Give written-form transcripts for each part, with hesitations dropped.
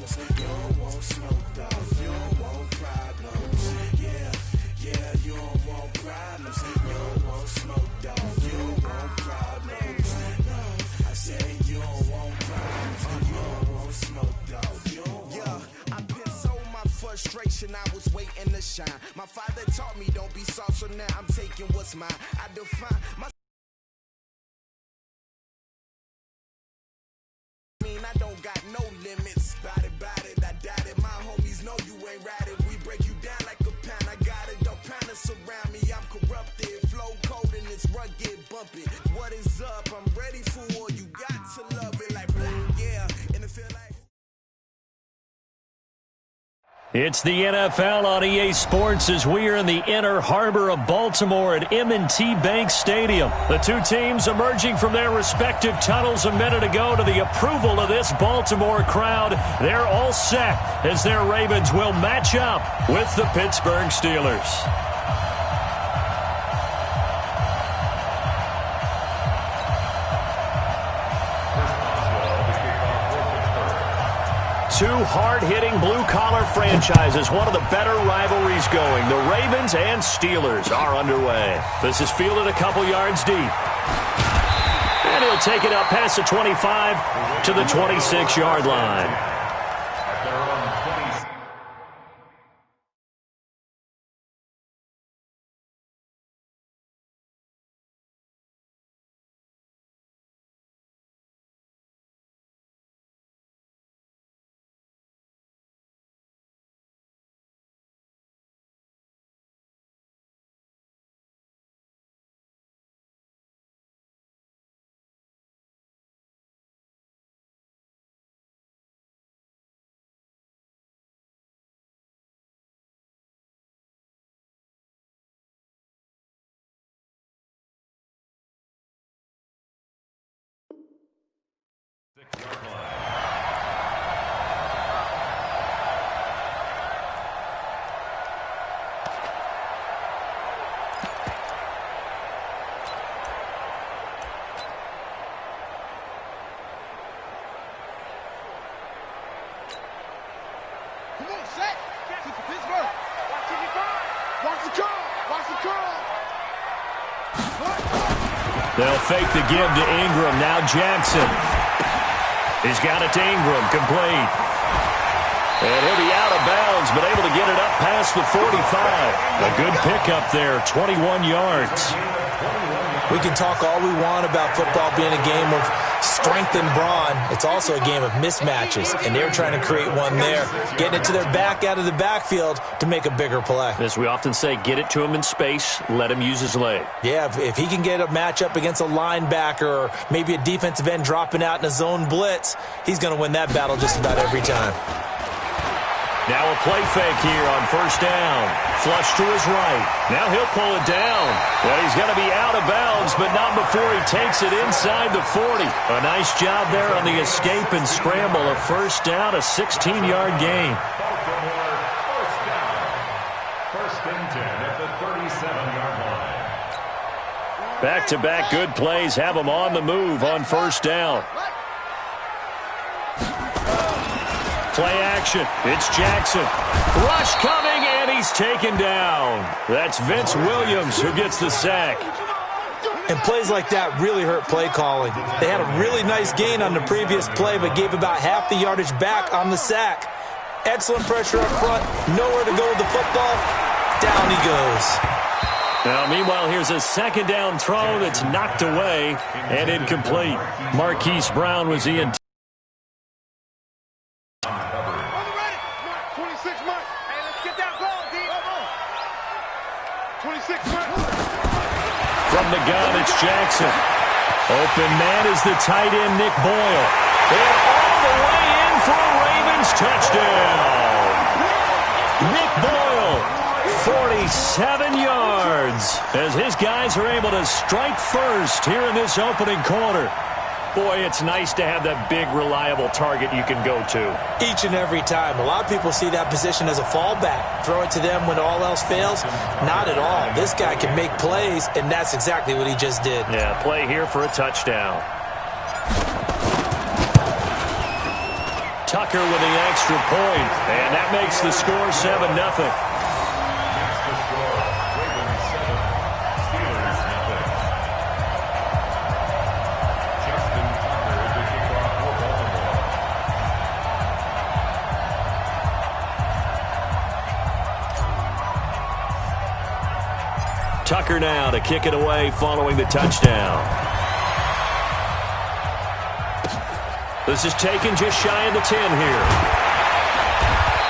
You don't want smoke, dog. You don't want problems. Yeah, you don't want problems. You don't want smoke, dog. You don't want problems. No, I said you don't want problems. You don't want smoke, dog. You don't want. Yeah, I've been so my frustration, I was waiting to shine. My father taught me don't be soft, so now I'm taking what's mine. I define my. I don't got no limits. Bout it, I doubt it. My homies know you ain't ratted. We break you down like a pound. I got it, don't pound to surround me. I'm corrupted, flow cold and it's rugged, bumpy. What is up? I'm ready for war. You got to love it like blah, yeah. And it feel like. It's the NFL on EA Sports as we are in the inner harbor of Baltimore at M&T Bank Stadium. The two teams emerging from their respective tunnels a minute ago to the approval of this Baltimore crowd. They're all set as their Ravens will match up with the Pittsburgh Steelers. Two hard-hitting blue-collar franchises, one of the better rivalries going. The Ravens and Steelers are underway. This is fielded a couple yards deep. And he'll take it up past the 25 to the 26-yard line. They'll fake the give to Ingram. Now Jackson. He's got it to Ingram. Complete. And he'll be out of bounds, but able to get it up past the 45. A good pickup there, 21 yards. We can talk all we want about football being a game of strength and brawn. It's also a game of mismatches, and they're trying to create one there, getting it to their back out of the backfield to make a bigger play. As we often say, get it to him in space, let him use his leg. Yeah, if he can get a matchup against a linebacker or maybe a defensive end dropping out in a zone blitz, he's going to win that battle just about every time. Now a play fake here on first down. Flush to his right. Now he'll pull it down. Well, he's going to be out of bounds, but not before he takes it inside the 40. A nice job there on the escape and scramble. A first down, a 16-yard gain. First and 10 at the 37-yard line. Back-to-back good plays have him on the move on first down. Play action. It's Jackson. Rush coming, and he's taken down. That's Vince Williams who gets the sack. And plays like that really hurt play calling. They had a really nice gain on the previous play, but gave about half the yardage back on the sack. Excellent pressure up front. Nowhere to go with the football. Down he goes. Now, meanwhile, here's a second down throw that's knocked away and incomplete. Marquise Brown was the intended. 26 From the gun, it's Jackson. Open man is the tight end, Nick Boyle. And all the way in for a Ravens touchdown. Nick Boyle, 47 yards, as his guys are able to strike first here in this opening quarter. Boy, it's nice to have that big, reliable target you can go to. Each and every time. A lot of people see that position as a fallback. Throw it to them when all else fails. Not at all. This guy can make plays, and that's exactly what he just did. Yeah, play here for a touchdown. Tucker with the extra point, and that makes the score 7-0. Tucker now to kick it away following the touchdown. This is taken just shy of the 10 here.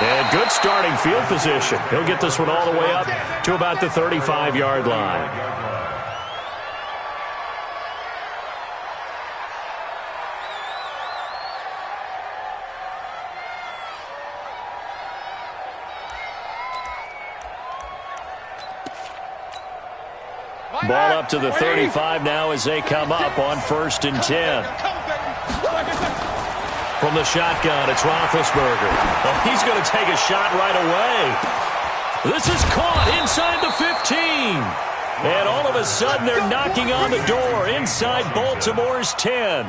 And good starting field position. He'll get this one all the way up to about the 35-yard line. Ball up to the 35 now as they come up on 1st and 10. From the shotgun, it's Roethlisberger. Oh, he's going to take a shot right away. This is caught inside the 15. And all of a sudden, they're knocking on the door inside Baltimore's 10.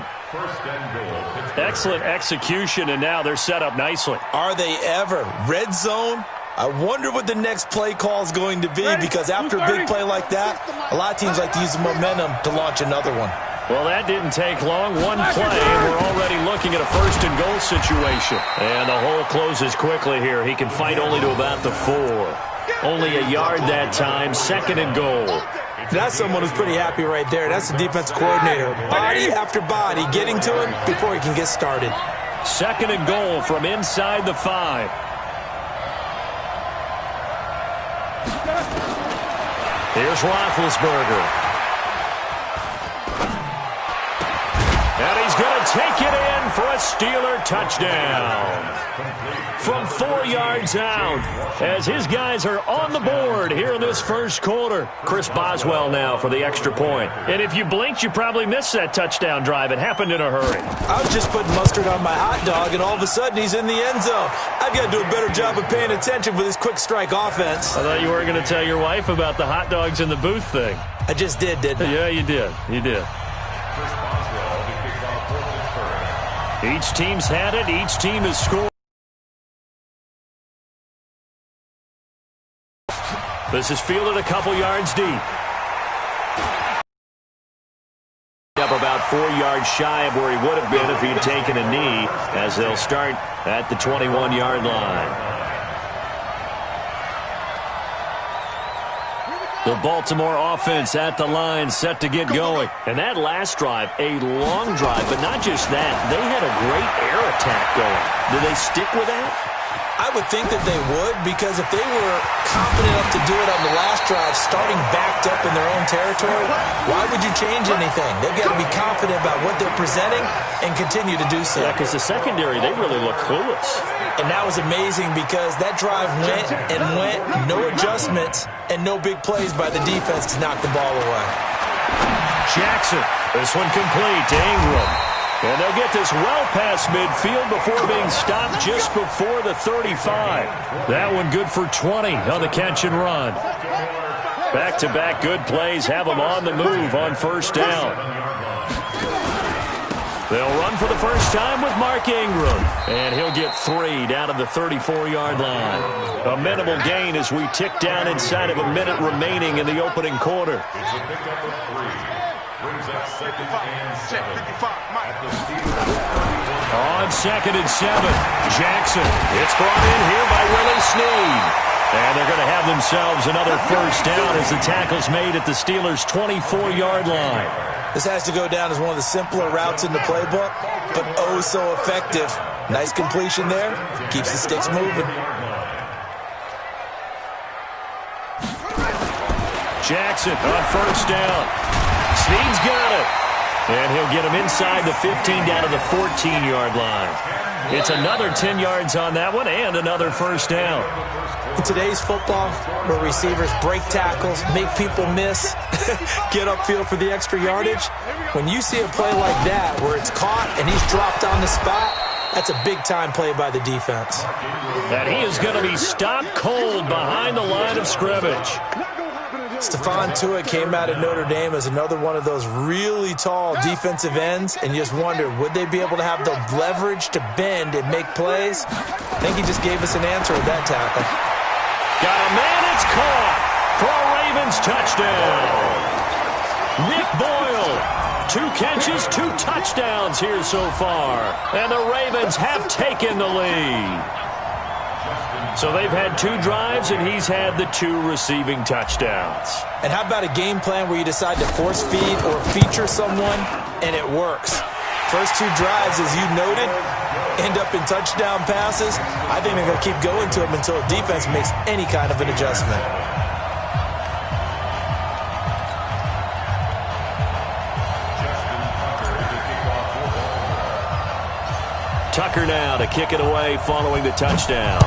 Excellent execution, and now they're set up nicely. Are they ever? Red zone? I wonder what the next play call is going to be, because after a big play like that, a lot of teams like to use the momentum to launch another one. Well, that didn't take long. One play, and we're already looking at a 1st and goal situation. And the hole closes quickly here. He can fight only to about the 4. Only a yard that time, 2nd and goal. That's someone who's pretty happy right there. That's the defense coordinator. Body after body getting to him before he can get started. 2nd and goal from inside the 5. Here's Roethlisberger. And he's going to take it in for a Steeler touchdown. From 4 yards out, as his guys are on the board here in this 1st quarter. Chris Boswell now for the extra point. And if you blinked, you probably missed that touchdown drive. It happened in a hurry. I was just putting mustard on my hot dog, and all of a sudden he's in the end zone. I've got to do a better job of paying attention with this quick strike offense. I thought you weren't going to tell your wife about the hot dogs in the booth thing. I just did, didn't I? Yeah, you did. You did. Each team's had it. Each team has scored. This is fielded a couple yards deep. Up about 4 yards shy of where he would have been if he'd taken a knee, as they'll start at the 21-yard line. The Baltimore offense at the line, set to get going. And that last drive, a long drive, but not just that. They had a great air attack going. Do they stick with that? I would think that they would, because if they were confident enough to do it on the last drive, starting backed up in their own territory, why would you change anything? They've got to be confident about what they're presenting and continue to do so. Yeah, because the secondary, they really look clueless. And that was amazing, because that drive went and went, no adjustments, and no big plays by the defense to knock the ball away. Jackson, this one complete to Ingram. And they'll get this well past midfield before being stopped just before the 35. That one good for 20 on the catch and run. Back-to-back good plays have them on the move on 1st down. They'll run for the first time with Mark Ingram. And he'll get 3 down to the 34-yard line. A minimal gain as we tick down inside of a minute remaining in the opening quarter. It's a pickup of 3. Brings up 2nd and 7. On 2nd and 7, Jackson. It's brought in here by Willie Snead. And they're going to have themselves another 1st down as the tackle's made at the Steelers' 24-yard line. This has to go down as one of the simpler routes in the playbook, but oh so effective. Nice completion there. Keeps the sticks moving. Jackson on 1st down. Snead's got it. And he'll get him inside the 15 down to the 14-yard line. It's another 10 yards on that one and another 1st down. In today's football, where receivers break tackles, make people miss, get upfield for the extra yardage, when you see a play like that where it's caught and he's dropped on the spot, that's a big-time play by the defense. And he is going to be stopped cold behind the line of scrimmage. Stephon Tuitt came out of Notre Dame as another one of those really tall defensive ends, and you just wonder, would they be able to have the leverage to bend and make plays? I think he just gave us an answer with that tackle. Got a man, it's caught for a Ravens touchdown. Nick Boyle, 2 catches, 2 touchdowns here so far, and the Ravens have taken the lead. So they've had 2 drives, and he's had the 2 receiving touchdowns. And how about a game plan where you decide to force feed or feature someone, and it works? First 2 drives, as you noted, end up in touchdown passes. I think they're going to keep going to them until the defense makes any kind of an adjustment. Tucker now to kick it away following the touchdown.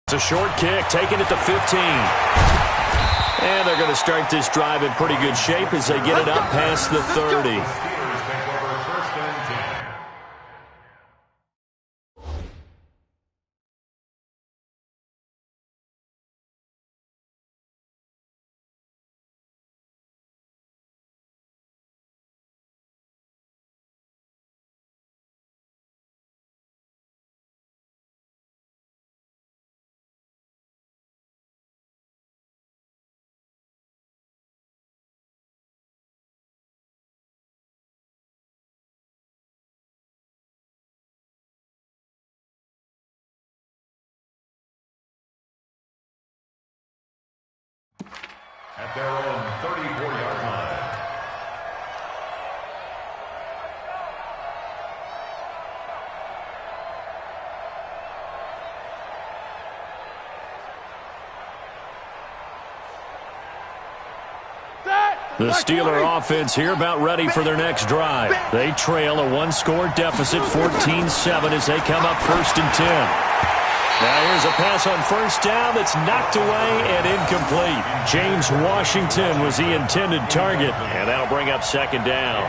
It's a short kick, taking it to 15. And they're going to start this drive in pretty good shape as they get it up past the 30. At their own 34-yard line. The Steeler offense here about ready for their next drive. They trail a 1-score deficit, 14-7, as they come up 1st and 10. Now here's a pass on 1st down that's knocked away and incomplete. James Washington was the intended target, and that'll bring up 2nd down.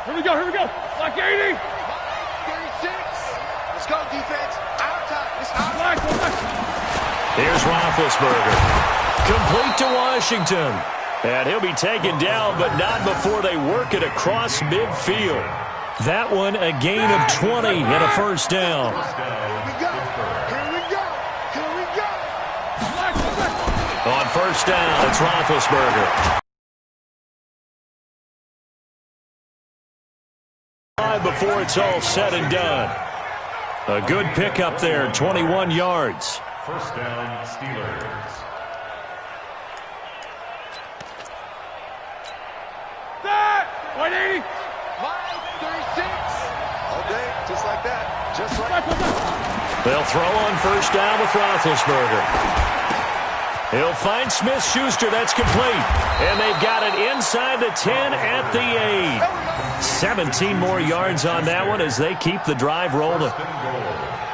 Here we go. Like 80. 36. Let's go, defense. Out of time. It's out of time. Here's Roethlisberger. Complete to Washington. And he'll be taken down, but not before they work it across midfield. That one a gain of 20 and a 1st down. Here we go. On 1st down, it's Roethlisberger. Before it's all said and done. A good pickup there, 21 yards. 1st down, Steelers. That 180. 36. All day, just like that. Just like that. They'll throw on 1st down with Roethlisberger. He'll find Smith-Schuster. That's complete. And they've got it inside the 10 at the 8. 17 more yards on that one as they keep the drive rolling.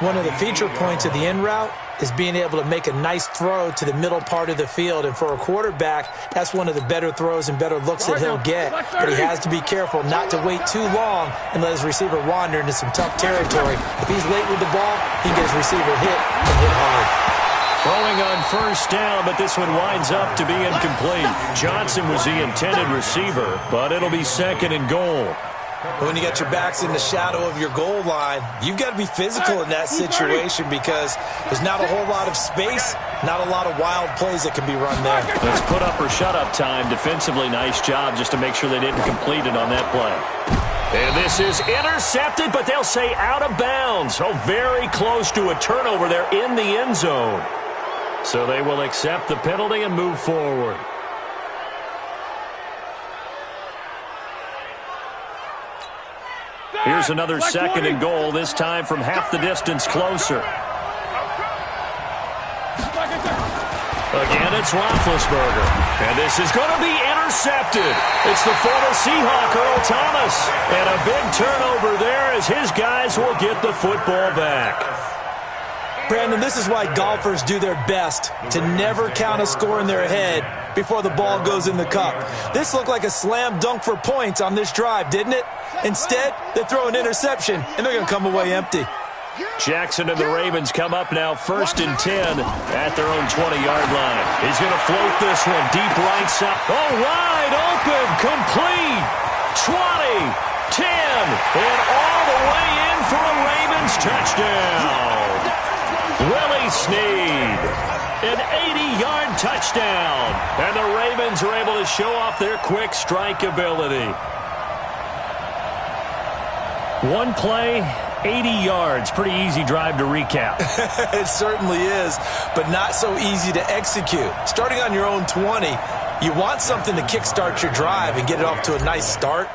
One of the feature points of the in route is being able to make a nice throw to the middle part of the field. And for a quarterback, that's one of the better throws and better looks that he'll get. But he has to be careful not to wait too long and let his receiver wander into some tough territory. If he's late with the ball, he can get his receiver hit and hit hard. Throwing on 1st down, but this one winds up to be incomplete. Johnson was the intended receiver, but it'll be 2nd and goal. When you got your backs in the shadow of your goal line, you've got to be physical in that situation because there's not a whole lot of space, not a lot of wild plays that can be run there. Let's put up or shut up time. Defensively, nice job just to make sure they didn't complete it on that play. And this is intercepted, but they'll say out of bounds. Oh, very close to a turnover there in the end zone. So they will accept the penalty and move forward. Here's another 2nd and goal, this time from half the distance closer. Again, it's Roethlisberger. And this is going to be intercepted. It's the former Seahawk, Earl Thomas. And a big turnover there as his guys will get the football back. Brandon, this is why golfers do their best to never count a score in their head before the ball goes in the cup. This looked like a slam dunk for points on this drive, didn't it? Instead, they throw an interception, and they're going to come away empty. Jackson and the Ravens come up now 1st and 10 at their own 20-yard line. He's going to float this one deep right side. Oh, wide open, complete. 20, 10, and all the way in for a Ravens touchdown. Willie Snead, an 80-yard touchdown. And the Ravens are able to show off their quick strike ability. One play, 80 yards. Pretty easy drive to recap. It certainly is, but not so easy to execute. Starting on your own 20, you want something to kickstart your drive and get it off to a nice start.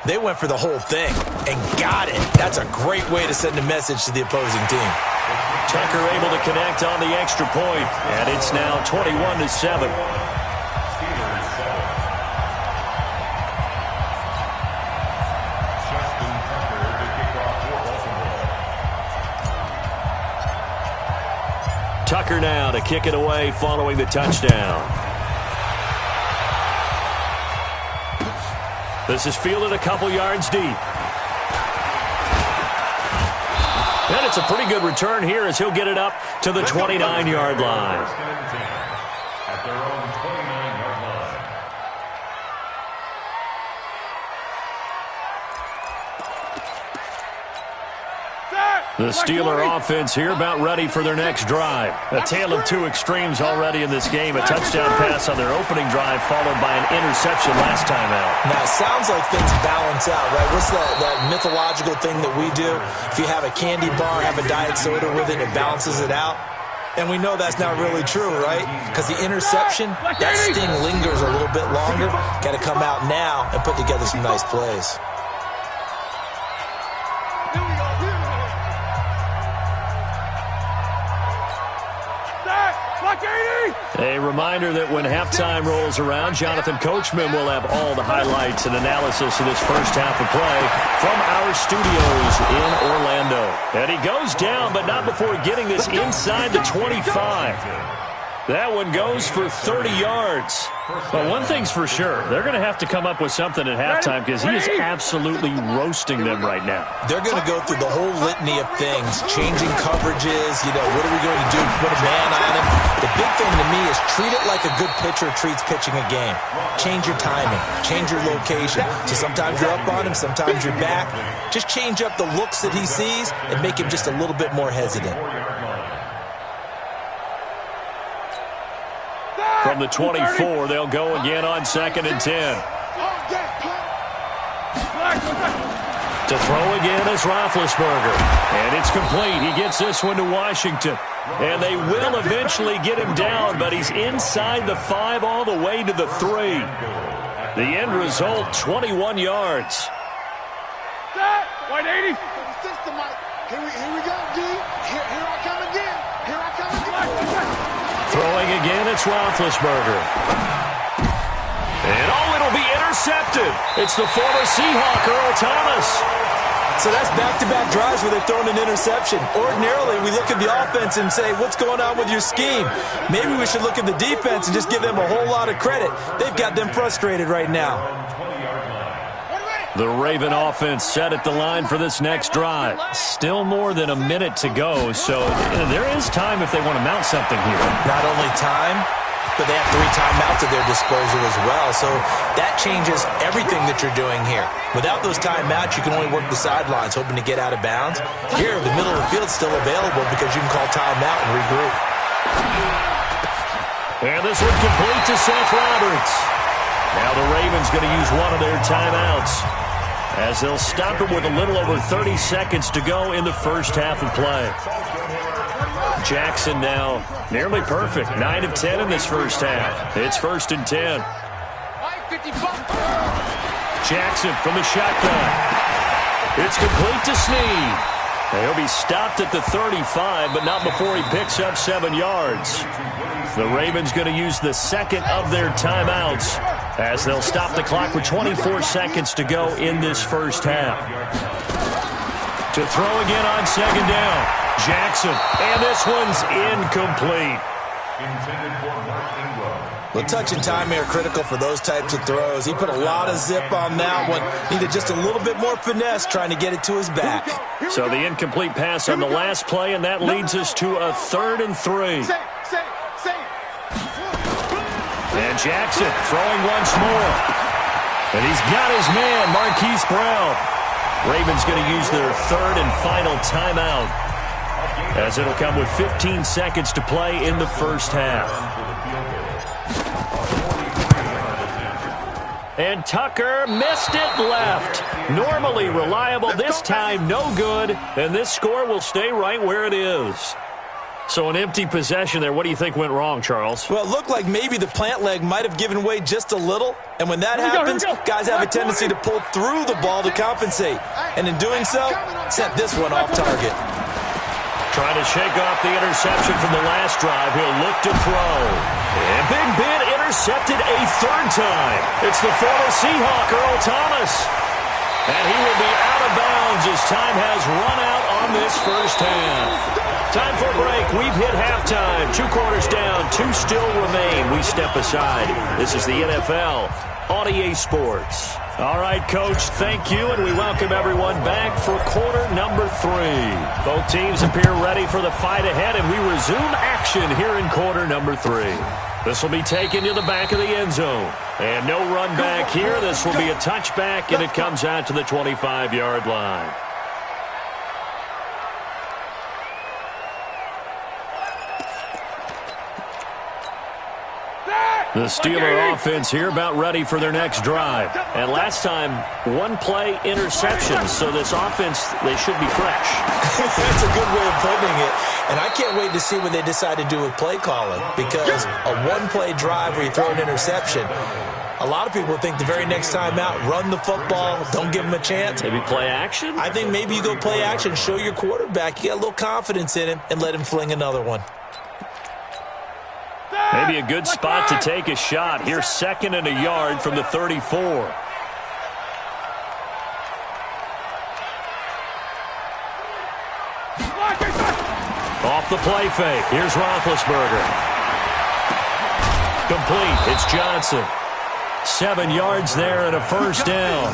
They went for the whole thing and got it. That's a great way to send a message to the opposing team. Tucker able to connect on the extra point, and it's now 21-7. Tucker now to kick it away following the touchdown. This is fielded a couple yards deep. And it's a pretty good return here as he'll get it up to the 29-yard line. At their own 29-yard line. The Steeler offense here about ready for their next drive. A tale of two extremes already in this game. A touchdown pass on their opening drive followed by an interception last time out. Now, it sounds like things balance out, right? What's that mythological thing that we do? If you have a candy bar, have a diet soda with it, it balances it out. And we know that's not really true, right? Because the interception, that sting lingers a little bit longer. Got to come out now and put together some nice plays. A reminder that when halftime rolls around, Jonathan Coachman will have all the highlights and analysis of this first half of play from our studios in Orlando. And he goes down, but not before getting this inside the 25. That one goes for 30 yards. But one thing's for sure, they're going to have to come up with something at halftime because he is absolutely roasting them right now. They're going to go through the whole litany of things, changing coverages, what are we going to do, put a man on him. The big thing to me is treat it like a good pitcher treats pitching a game. Change your timing, change your location. So sometimes you're up on him, sometimes you're back. Just change up the looks that he sees and make him just a little bit more hesitant. From the 24, they'll go again on 2nd and 10. To throw again is Roethlisberger. And it's complete. He gets this one to Washington. And they will eventually get him down, but he's inside the 5 all the way to the 3. The end result, 21 yards. White 80. Here we go, D. Here I come again. Here I come again. Throwing again, it's Roethlisberger. And it'll be intercepted. It's the former Seahawk, Earl Thomas. So that's back-to-back drives where they've thrown an interception. Ordinarily, we look at the offense and say, what's going on with your scheme? Maybe we should look at the defense and just give them a whole lot of credit. They've got them frustrated right now. The Raven offense set at the line for this next drive. Still more than a minute to go, so there is time if they want to mount something here. Not only time, but they have 3 timeouts at their disposal as well, so that changes everything that you're doing here. Without those timeouts, you can only work the sidelines, hoping to get out of bounds. Here, the middle of the field is still available because you can call timeout and regroup. And this one complete to Seth Roberts. Now the Ravens going to use one of their timeouts as they'll stop it with a little over 30 seconds to go in the first half of play. Jackson now nearly perfect. 9 of 10 in this first half. It's 1st and 10. Jackson from the shotgun. It's complete to Snead. He'll be stopped at the 35, but not before he picks up 7 yards. The Ravens going to use the second of their timeouts as they'll stop the clock with 24 seconds to go in this first half. To throw again on 2nd down, Jackson, and this one's incomplete. Intended for Mark Ingram. Well, touch and time are critical for those types of throws. He put a lot of zip on that one. Needed just a little bit more finesse trying to get it to his back. So the incomplete pass on the last play, and that leads us to a 3rd and 3. And Jackson throwing once more. And he's got his man, Marquise Brown. Ravens going to use their 3rd and final timeout, as it'll come with 15 seconds to play in the first half. And Tucker missed it left. Normally reliable, this time no good, and this score will stay right where it is. So an empty possession there. What do you think went wrong, Charles? Well, it looked like maybe the plant leg might have given way just a little, and when that happens, guys have a tendency to pull through the ball to compensate, and in doing so, sent this one off target. Trying to shake off the interception from the last drive. He'll look to throw. And Big Ben intercepted a 3rd time. It's the former Seahawk, Earl Thomas. And he will be out of bounds as time has run out on this first half. Time for a break. We've hit halftime. 2 quarters down. 2 still remain. We step aside. This is the NFL on EA Sports. All right, Coach, thank you, and we welcome everyone back for quarter number 3. Both teams appear ready for the fight ahead, and we resume action here in quarter number 3. This will be taken to the back of the end zone. And no run back here. This will be a touchback, and it comes out to the 25-yard line. The Steeler offense here about ready for their next drive. And last time, 1-play interception. So this offense, they should be fresh. That's a good way of putting it. And I can't wait to see what they decide to do with play calling. Because a 1-play drive where you throw an interception, a lot of people think the very next time out, run the football, don't give him a chance. Maybe play action? I think maybe you go play action, show your quarterback you got a little confidence in him, and let him fling another one. Maybe a good spot to take a shot. Here's 2nd and a yard from the 34. Off the play fake. Here's Roethlisberger. Complete. It's Johnson. 7 yards there and a first down.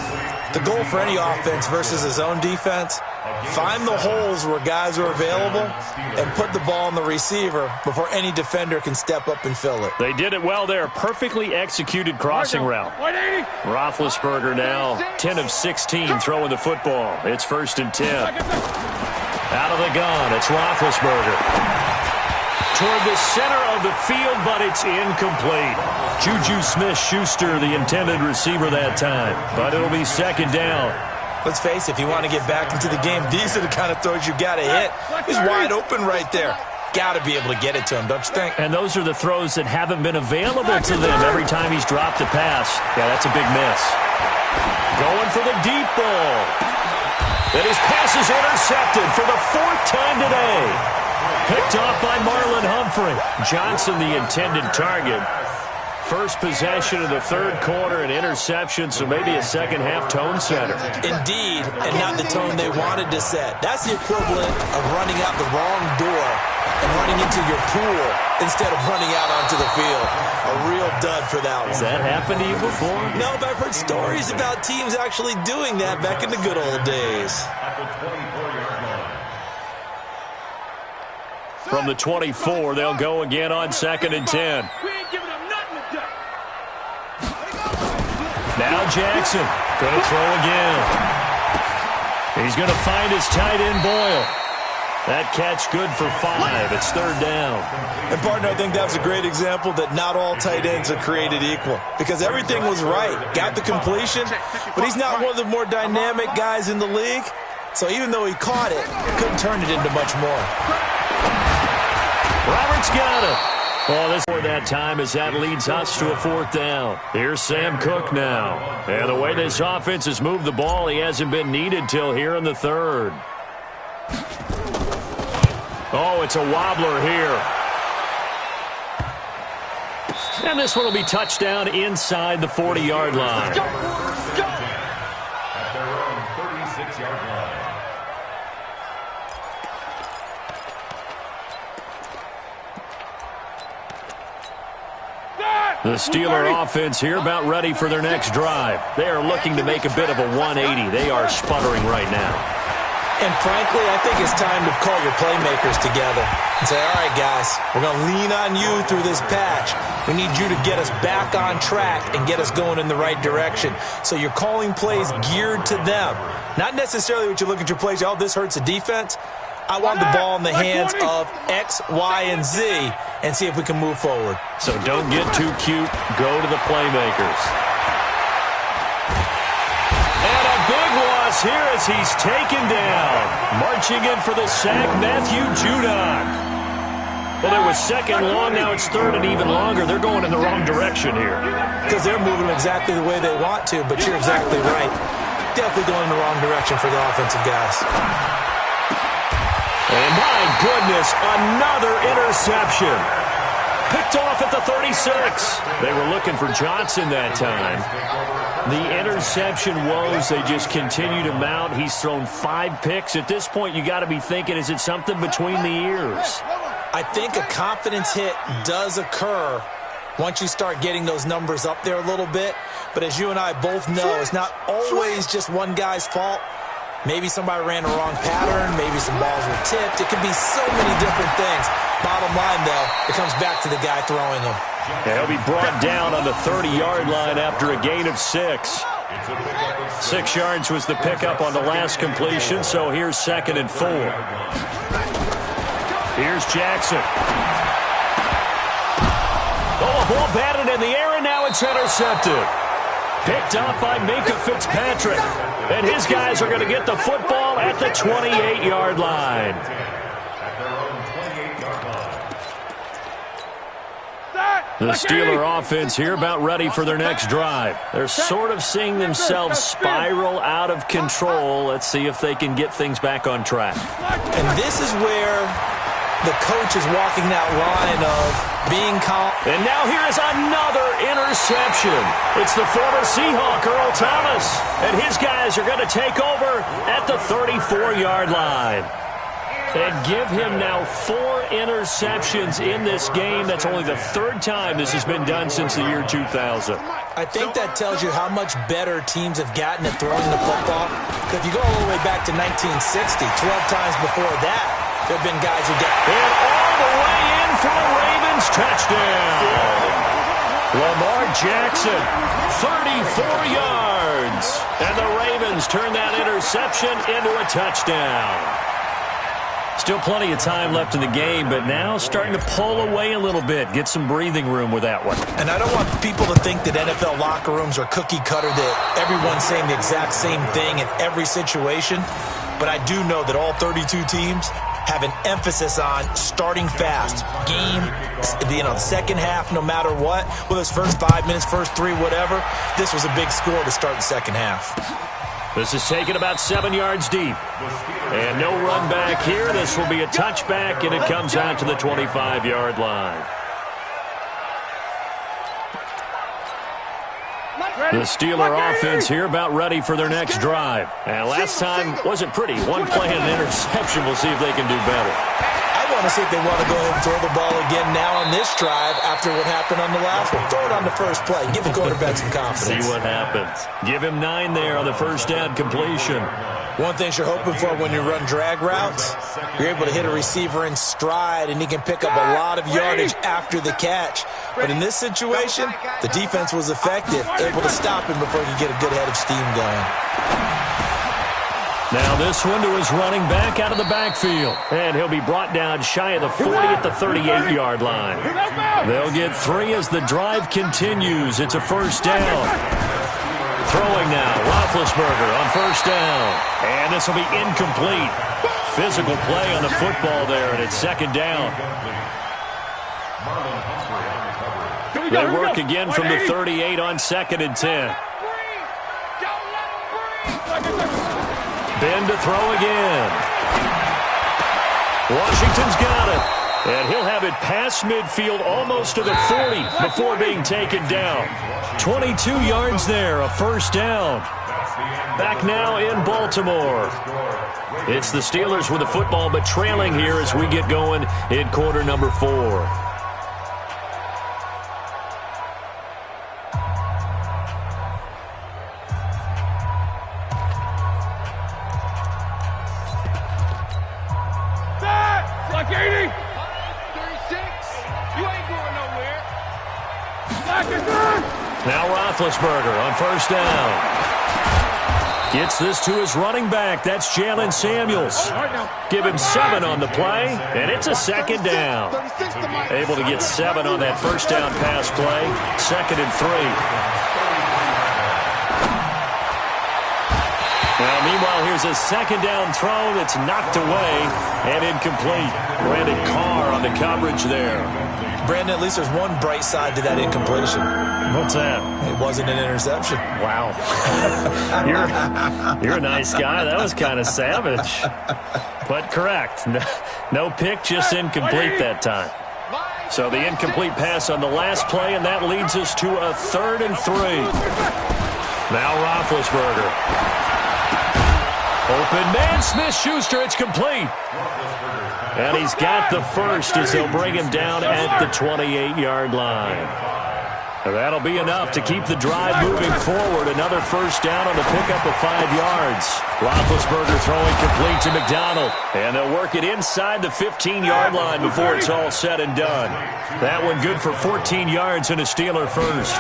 The goal for any offense versus his own defense, find the holes where guys are available and put the ball on the receiver before any defender can step up and fill it. They did it well there. Perfectly executed crossing route. Roethlisberger now 10 of 16 throwing the football. It's 1st and 10. Out of the gun, it's Roethlisberger. Toward the center of the field, but it's incomplete. Juju Smith-Schuster, the intended receiver that time. But it'll be 2nd down. Let's face it, if you want to get back into the game, these are the kind of throws you got to hit. He's wide open right there. Got to be able to get it to him, don't you think? And those are the throws that haven't been available to them every time he's dropped a pass. Yeah, that's a big miss. Going for the deep ball. And his pass is intercepted for the 4th time today. Picked off by Marlon Humphrey. Johnson, the intended target. First possession of the 3rd quarter, an interception, so maybe a second-half tone setter. Indeed, and not the tone they wanted to set. That's the equivalent of running out the wrong door and running into your pool instead of running out onto the field. A real dud for that one. Has that happened to you before? No, but I've heard stories about teams actually doing that back in the good old days. From the 24, they'll go again on 2nd and 10. Now Jackson going to throw again. He's going to find his tight end Boyle. That catch good for 5. It's 3rd down. And, partner, I think that's a great example that not all tight ends are created equal. Because everything was right. Got the completion, but he's not one of the more dynamic guys in the league. So even though he caught it, couldn't turn it into much more. Roberts got it. Well, this for that time as that leads us to a 4th down. Here's Sam Cook now. And the way this offense has moved the ball, he hasn't been needed till here in the 3rd. Oh, it's a wobbler here. And this one will be touchdown inside the 40-yard line. At their own 36-yard line. The Steeler offense here about ready for their next drive. They are looking to make a bit of a 180. They are sputtering right now. And frankly, I think it's time to call your playmakers together and say, all right, guys, we're going to lean on you through this patch. We need you to get us back on track and get us going in the right direction. So you're calling plays geared to them. Not necessarily what you look at your plays, oh, this hurts the defense. I want the ball in the hands of X, Y, and Z and see if we can move forward. So don't get too cute. Go to the playmakers. And a big loss here as he's taken down. Marching in for the sack, Matthew Judon. Well, it was second long. Now it's third and even longer. They're going in the wrong direction here. Because they're moving exactly the way they want to, but you're exactly right. Definitely going in the wrong direction for the offensive guys. And my goodness, another interception. Picked off at the 36. They were looking for Johnson that time. The interception woes, they just continue to mount. He's thrown 5 picks. At this point, you got to be thinking, is it something between the ears? I think a confidence hit does occur once you start getting those numbers up there a little bit. But as you and I both know, it's not always just one guy's fault. Maybe somebody ran the wrong pattern. Maybe some balls were tipped. It could be so many different things. Bottom line, though, it comes back to the guy throwing them. He'll be brought down on the 30-yard line after a gain of 6. 6 yards was the pickup on the last completion, so here's 2nd and 4. Here's Jackson. Oh, a ball batted in the air, and now it's intercepted. Picked up by Minka Fitzpatrick. And his guys are going to get the football at the 28-yard line. The Steeler offense here about ready for their next drive. They're sort of seeing themselves spiral out of control. Let's see if they can get things back on track. And this is where the coach is walking that line of being calm. And now here is another interception. It's the former Seahawk, Earl Thomas. And his guys are going to take over at the 34-yard line. And give him now 4 interceptions in this game. That's only the 3rd time this has been done since the year 2000. I think that tells you how much better teams have gotten at throwing the football. If you go all the way back to 1960, 12 times before that, there have been guys who got... And all the way in for a Ravens touchdown. Lamar Jackson, 34 yards. And the Ravens turn that interception into a touchdown. Still plenty of time left in the game, but now starting to pull away a little bit. Get some breathing room with that one. And I don't want people to think that NFL locker rooms are cookie cutter, that everyone's saying the exact same thing in every situation. But I do know that all 32 teams have an emphasis on starting fast. Game, the second half, no matter what. Whether it's first 5 minutes, first 3, whatever. This was a big score to start the second half. This is taken about 7 yards deep. And no run back here. This will be a touchback, and it comes out to the 25-yard line. The Steeler offense here about ready for their next drive. And last time wasn't pretty. One play and an interception. We'll see if they can do better. I want to see if they want to go ahead and throw the ball again now on this drive after what happened on the last one. Throw it on the first play. Give the quarterback some confidence. See what happens. Give him 9 there on the first down completion. One thing you're hoping for when you run drag routes, you're able to hit a receiver in stride, and he can pick up a lot of yardage after the catch. But in this situation, the defense was effective, able to stop him before he could get a good head of steam going. Now this one to his running back out of the backfield. And he'll be brought down shy of the 40 at the 38-yard line. They'll get 3 as the drive continues. It's a first down. Throwing now, Roethlisberger on first down. And this will be incomplete. Physical play on the football there, and it's second down. They work again from the 38 on 2nd and 10. Ben to throw again. Washington's got it. And he'll have it past midfield almost to the 40 before being taken down. 22 yards there, a first down. Back now in Baltimore. It's the Steelers with the football, but trailing here as we get going in quarter number 4. Now Roethlisberger on first down. Gets this to his running back. That's Jalen Samuels. Give him 7 on the play, and it's a second down. Able to get 7 on that first down pass play. 2nd and 3. Now, meanwhile, here's a second down throw that's knocked away and incomplete. Brandon Carr on the coverage there. Brandon, at least there's one bright side to that incompletion. What's that? It wasn't an interception. Wow. You're a nice guy. That was kind of savage. But correct. No pick, just incomplete that time. So the incomplete pass on the last play, and that leads us to a 3rd and 3. Now Roethlisberger. Open man, Smith-Schuster, it's complete. And he's got the first as they'll bring him down at the 28-yard line. That'll be enough to keep the drive moving forward. Another first down on the pickup of 5 yards. Roethlisberger throwing complete to McDonald. And they'll work it inside the 15-yard line before it's all said and done. That one good for 14 yards and a Steeler first.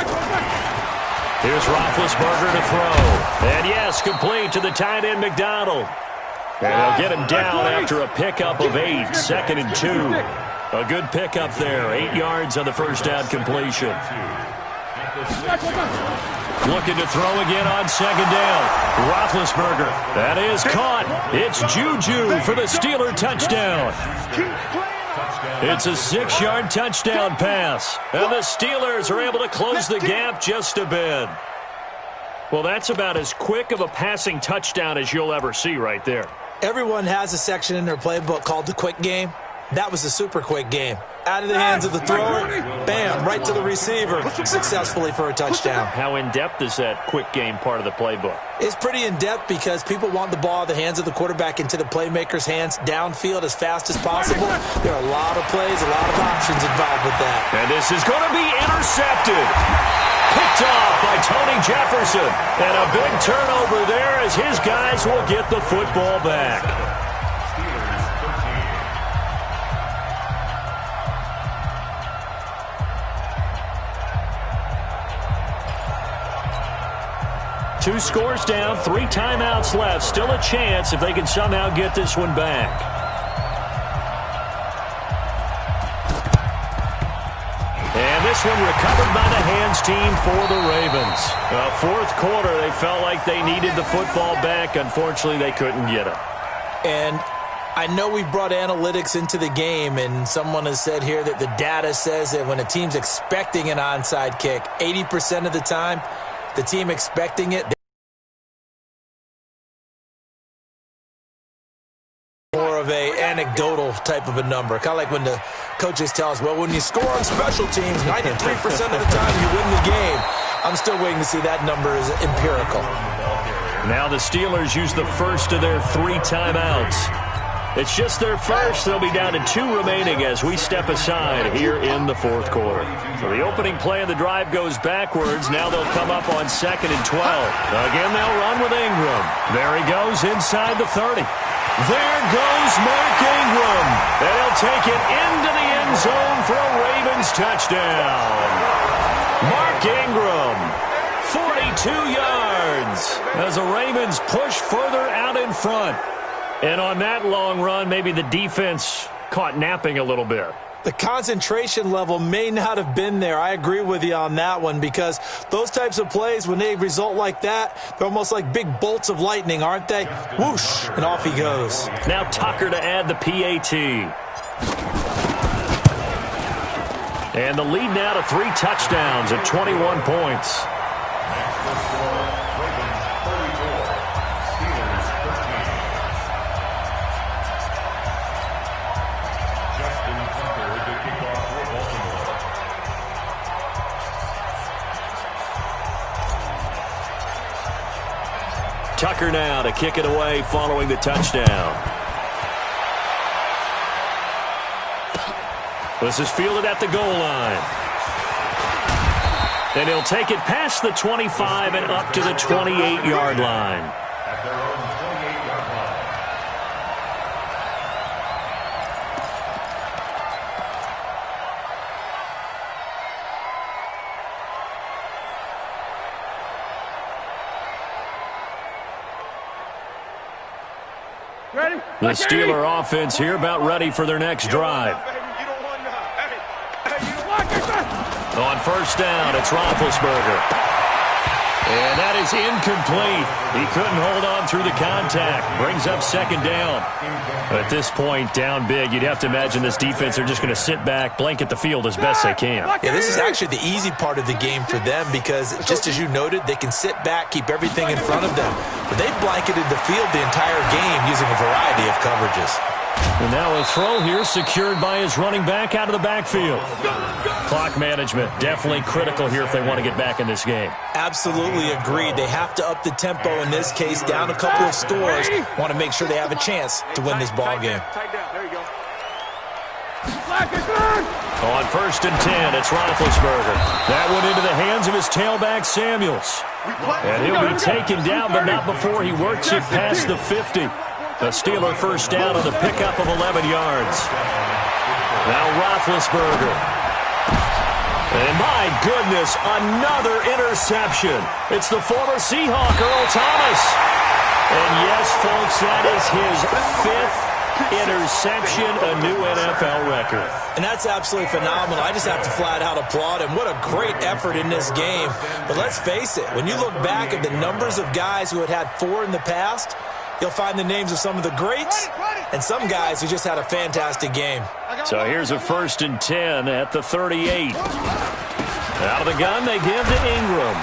Here's Roethlisberger to throw. And yes, complete to the tight end McDonald. And they'll get him down after a pickup of 8. 2nd and 2. A good pickup there. 8 yards on the first down completion. Looking to throw again on 2nd down. Roethlisberger. That is caught. It's Juju for the Steeler touchdown. It's a 6-yard touchdown pass. And the Steelers are able to close the gap just a bit. Well, that's about as quick of a passing touchdown as you'll ever see right there. Everyone has a section in their playbook called the quick game. That was a super quick game. Out of the hands of the thrower, bam, right to the receiver, successfully for a touchdown. How in-depth is that quick game part of the playbook? It's pretty in-depth because people want the ball out of the hands of the quarterback into the playmaker's hands downfield as fast as possible. There are a lot of plays, a lot of options involved with that. And this is going to be intercepted. Picked off by Tony Jefferson. And a big turnover there as his guys will get the football back. Two scores down, 3 timeouts left. Still a chance if they can somehow get this one back. And this one recovered by the hands team for the Ravens. Fourth quarter, they felt like they needed the football back. Unfortunately, they couldn't get it. And I know we brought analytics into the game, and someone has said here that the data says that when a team's expecting an onside kick, 80% of the time, the team expecting it, more of a anecdotal type of a number. Kind of like when the coaches tell us, well, when you score on special teams, 93% of the time you win the game. I'm still waiting to see that number is empirical. Now the Steelers use the first of their 3 timeouts. It's just their first. They'll be down to 2 remaining as we step aside here in the fourth quarter. So the opening play of the drive goes backwards. Now they'll come up on 2nd and 12. Again, they'll run with Ingram. There he goes inside the 30. There goes Mark Ingram. And he'll take it into the end zone for a Ravens touchdown. Mark Ingram, 42 yards as the Ravens push further out in front. And on that long run, maybe the defense caught napping a little bit. The concentration level may not have been there. I agree with you on that one because those types of plays, when they result like that, they're almost like big bolts of lightning, aren't they? Whoosh, and off he goes. Now Tucker to add the PAT. And the lead now to 3 touchdowns at 21 points. Tucker now to kick it away following the touchdown. This is fielded at the goal line. And he'll take it past the 25 and up to the 28-yard line. At their own 28-yard line. Ready? The Steeler offense here about ready for their next drive. On first down, it's Roethlisberger. And that is incomplete. He couldn't hold on through the contact. Brings up second down. At this point, down big, you'd have to imagine this defense, they're just going to sit back, blanket the field as best they can. Yeah, this is actually the easy part of the game for them because, just as you noted, they can sit back, keep everything in front of them. But they blanketed the field the entire game using a variety of coverages. And now a throw here secured by his running back out of the backfield. Clock management definitely critical here if they want to get back in this game. Absolutely agreed. They have to up the tempo in this case, down a couple of scores. Want to make sure they have a chance to win this ball game. On first and 10, it's Roethlisberger. That went into the hands of his tailback, Samuels. And he'll be taken down, but not before he works it past the 50. The Steeler first down on the pickup of 11 yards. Now Roethlisberger. And my goodness, another interception. It's the former Seahawk, Earl Thomas. And yes, folks, that is his 5th interception, a new NFL record. And that's absolutely phenomenal. I just have to flat out applaud him. What a great effort in this game. But let's face it, when you look back at the numbers of guys who had 4 in the past, you'll find the names of some of the greats and some guys who just had a fantastic game. So here's a first and 10 at the 38. Out of the gun, they give to Ingram.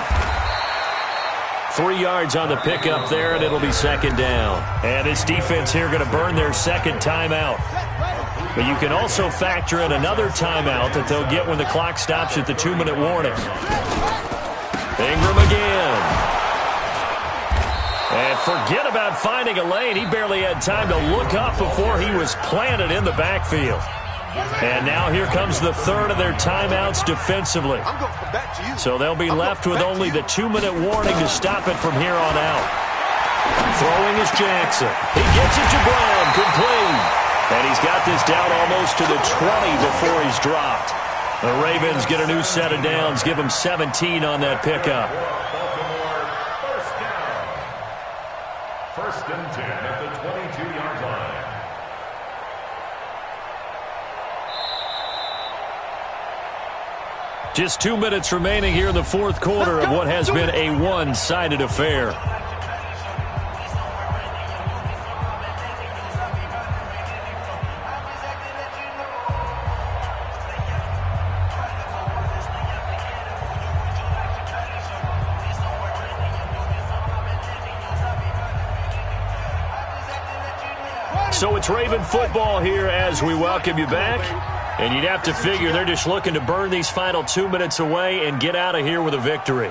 3 yards on the pickup there, and it'll be second down. And this defense here going to burn their second timeout. But you can also factor in another timeout that they'll get when the clock stops at the 2-minute warning. Ingram again. And forget about finding a lane. He barely had time to look up before he was planted in the backfield. And now here comes the third of their timeouts defensively. So they'll be left with only the 2-minute warning to stop it from here on out. Throwing is Jackson. He gets it to Brown, complete. And he's got this down almost to the 20 before he's dropped. The Ravens get a new set of downs, give them 17 on that pickup. First and 10 at the 22-yard line. Just 2 minutes remaining here in the fourth quarter of what has been a one-sided affair. So it's Raven football here as we welcome you back. And you'd have to figure they're just looking to burn these final 2 minutes away and get out of here with a victory.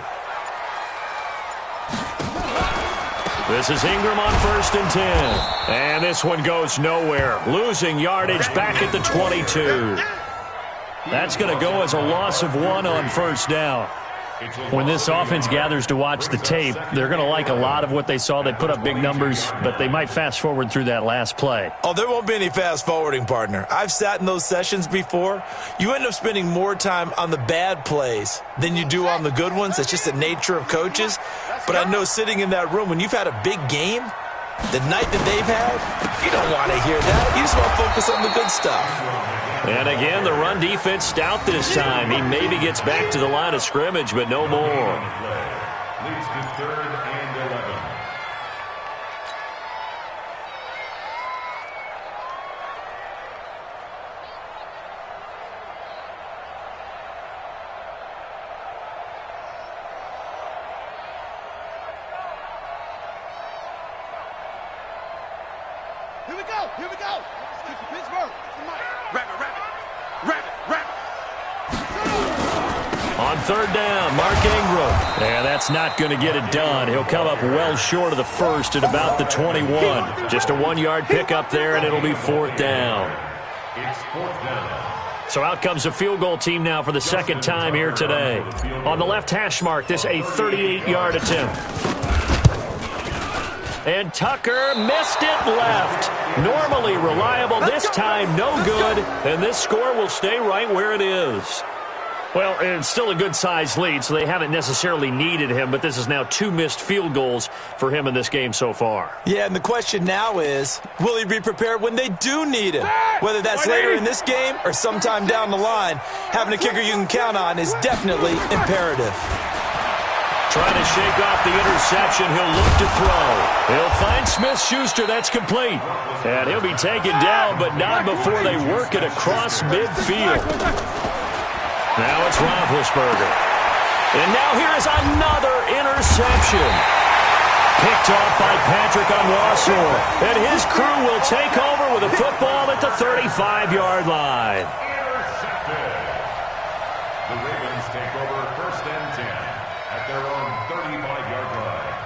This is Ingram on first and 10. And this one goes nowhere. Losing yardage back at the 22. That's going to go as a loss of 1 on first down. When this offense gathers to watch the tape, they're going to like a lot of what they saw. They put up big numbers, but they might fast forward through that last play. Oh, there won't be any fast forwarding, partner. I've sat in those sessions before. You end up spending more time on the bad plays than you do on the good ones. That's just the nature of coaches. But I know sitting in that room, when you've had a big game, the night that they've had, you don't want to hear that. You just want to focus on the good stuff. And again, the run defense stout this time. He maybe gets back to the line of scrimmage, but no more. Leads to 3rd and 11. Here we go. Here we go. Kick to Pittsburgh. On third down, Mark Ingram. And that's not going to get it done. He'll come up well short of the first at about the 21. Just a 1-yard pickup there, and it'll be fourth down. It's fourth down. So out comes the field goal team now for the second time here today. On the left hash mark, this a 38-yard attempt. And Tucker missed it left. Normally reliable, this time no good. And this score will stay right where it is. Well, it's still a good-sized lead, so they haven't necessarily needed him, but this is now 2 missed field goals for him in this game so far. Yeah, and the question now is, will he be prepared when they do need him? Whether that's later in this game or sometime down the line, having a kicker you can count on is definitely imperative. Trying to shake off the interception, he'll look to throw. He'll find Smith-Schuster, that's complete. And he'll be taken down, but not before they work it across midfield. Now it's Roethlisberger. And now here is another interception. Picked off by Patrick Onwuasor. And his crew will take over with a football at the 35-yard line. Intercepted. The Ravens take over 1st and 10 at their own 35-yard line.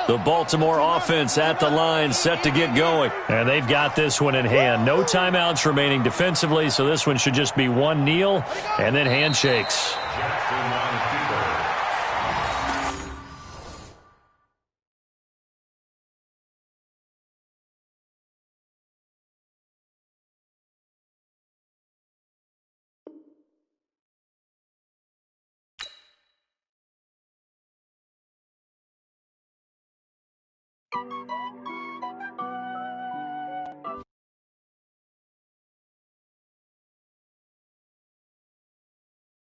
The Baltimore offense at the line, set to get going. And they've got this one in hand. No timeouts remaining defensively, so this one should just be one kneel and then handshakes. Jackson on keeper.